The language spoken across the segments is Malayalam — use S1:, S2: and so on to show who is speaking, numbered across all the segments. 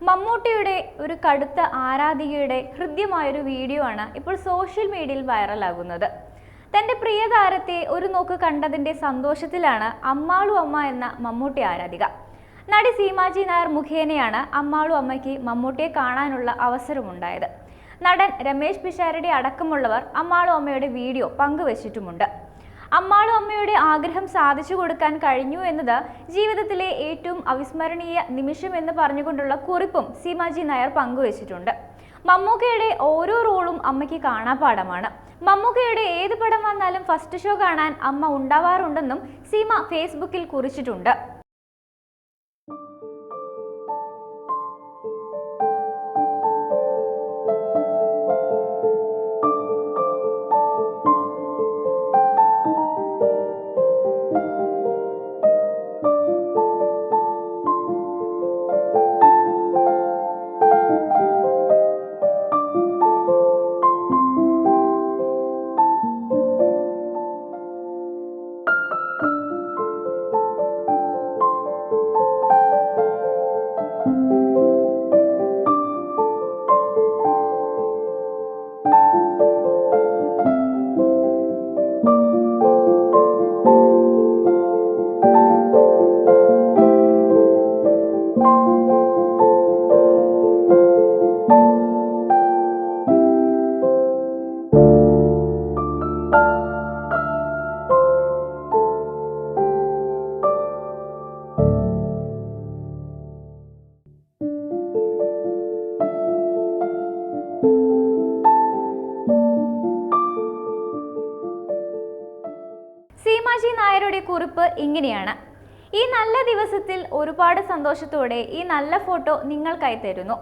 S1: മമ്മൂട്ടിയുടെ ഒരു കടുത്ത ആരാധികയുടെ ഹൃദ്യമായൊരു വീഡിയോ ആണ് ഇപ്പോൾ സോഷ്യൽ മീഡിയയിൽ വൈറലാകുന്നത്. തന്റെ പ്രിയ താരത്തെ ഒരു നോക്ക് കണ്ടതിന്റെ സന്തോഷത്തിലാണ് അമ്മാളു അമ്മ എന്ന മമ്മൂട്ടി ആരാധിക. നടി സീമാജി നായർ മുഖേനയാണ് അമ്മാളു അമ്മയ്ക്ക് മമ്മൂട്ടിയെ കാണാനുള്ള അവസരമുണ്ടായത്. നടൻ രമേശ് പിഷാരടി അടക്കമുള്ളവർ അമ്മാളു അമ്മയുടെ വീഡിയോ പങ്കുവച്ചിട്ടുമുണ്ട്. അമ്മാളു അമ്മയുടെ ആഗ്രഹം സാധിച്ചു കൊടുക്കാൻ കഴിഞ്ഞു എന്നത് ജീവിതത്തിലെ ഏറ്റവും അവിസ്മരണീയ നിമിഷം എന്ന് പറഞ്ഞുകൊണ്ടുള്ള കുറിപ്പും സീമാജി നായർ പങ്കുവച്ചിട്ടുണ്ട്. മമ്മൂക്കയുടെ ഓരോ റോളും അമ്മയ്ക്ക് കാണാപ്പാഠമാണ്. മമ്മൂക്കയുടെ ഏത് പടം വന്നാലും ഫസ്റ്റ് ഷോ കാണാൻ അമ്മ ഉണ്ടാവാറുണ്ടെന്നും സീമ ഫേസ്ബുക്കിൽ കുറിച്ചിട്ടുണ്ട്. സീമാജി നായരുടെ കുറിപ്പ് ഇങ്ങനെയാണ്: ഈ നല്ല ദിവസത്തിൽ ഒരുപാട് സന്തോഷത്തോടെ ഈ നല്ല ഫോട്ടോ നിങ്ങൾക്കായി തരുന്നു.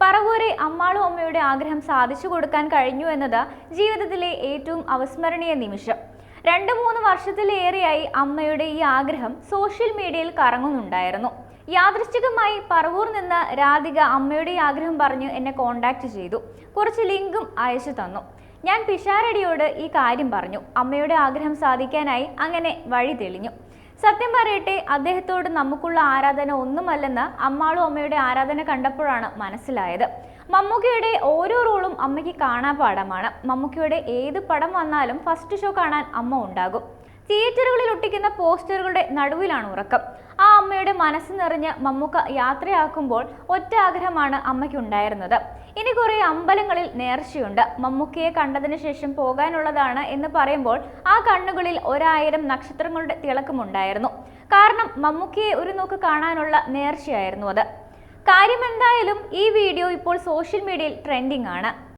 S1: പറവൂരെ അമ്മാളു അമ്മയുടെ ആഗ്രഹം സാധിച്ചു കൊടുക്കാൻ കഴിഞ്ഞു എന്നത് ജീവിതത്തിലെ ഏറ്റവും അവിസ്മരണീയ നിമിഷം. 2-3 വർഷത്തിലേറെയായി അമ്മയുടെ ഈ ആഗ്രഹം സോഷ്യൽ മീഡിയയിൽ കറങ്ങുന്നുണ്ടായിരുന്നു. യാദൃശ്ചികമായി പറവൂർ നിന്ന് രാധിക അമ്മയുടെ ആഗ്രഹം പറഞ്ഞ് എന്നെ കോണ്ടാക്ട് ചെയ്തു. കുറച്ച് ലിങ്കും അയച്ചു തന്നു. ഞാൻ പിഷാരടിയോട് ഈ കാര്യം പറഞ്ഞു. അമ്മയുടെ ആഗ്രഹം സാധിക്കാനായി അങ്ങനെ വഴി തെളിഞ്ഞു. സത്യം പറയട്ടെ, അദ്ദേഹത്തോട് നമുക്കുള്ള ആരാധന ഒന്നുമല്ലെന്ന് അമ്മാളു അമ്മയുടെ ആരാധന കണ്ടപ്പോഴാണ് മനസ്സിലായത്. മമ്മൂക്കയുടെ ഓരോ റോളും അമ്മയ്ക്ക് കാണാപ്പാഠമാണ്. മമ്മൂക്കയുടെ ഏത് പടം വന്നാലും ഫസ്റ്റ് ഷോ കാണാൻ അമ്മ ഉണ്ടാകും. തിയേറ്ററുകളിൽ ഒട്ടിക്കുന്ന പോസ്റ്ററുകളുടെ നടുവിലാണ് ഉറക്കം. ആ അമ്മയുടെ മനസ്സ് നിറഞ്ഞ് മമ്മൂക്ക യാത്രയാക്കുമ്പോൾ ഒറ്റ ആഗ്രഹമാണ് അമ്മയ്ക്കുണ്ടായിരുന്നത്: ഇനി കുറെ അമ്പലങ്ങളിൽ നേർച്ചയുണ്ട്. മമ്മൂക്കയെ കണ്ടതിന് ശേഷം പോകാനുള്ളതാണ് എന്ന് പറയുമ്പോൾ ആ കണ്ണുകളിൽ 1000 നക്ഷത്രങ്ങളുടെ തിളക്കമുണ്ടായിരുന്നു. കാരണം മമ്മൂക്കയെ ഒരു നോക്ക് കാണാനുള്ള നേർച്ചയായിരുന്നു അത്. കാര്യം എന്തായാലും ഈ വീഡിയോ ഇപ്പോൾ സോഷ്യൽ മീഡിയയിൽ ട്രെൻഡിംഗ് ആണ്.